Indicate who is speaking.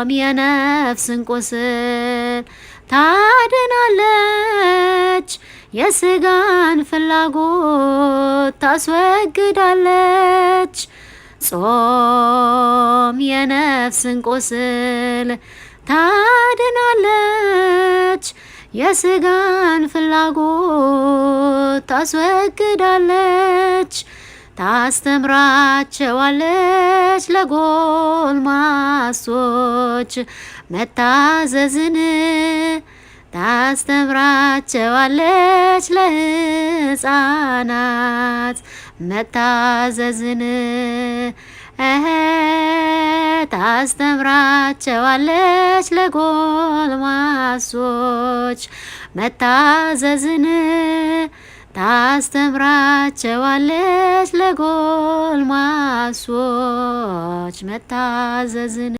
Speaker 1: ጾም የነፍስን ቁስል ታድናለች፣ የስጋን ፍላጎት ታስወግዳለች። ጾም የነፍስን ቁስል ታድናለች፣ የስጋን ፍላጎት ታስወግዳለች። ታስተምራቸዋለች ለጎልማሶች መታዘዝን፣ ታስተምራቸዋለች ለሕፃናት መታዘዝን። ታስተምራቸዋለች ለጎልማሶች መታዘዝን፣ ታስተምራቸዋለች ለጎልማሶች መታዘዝን።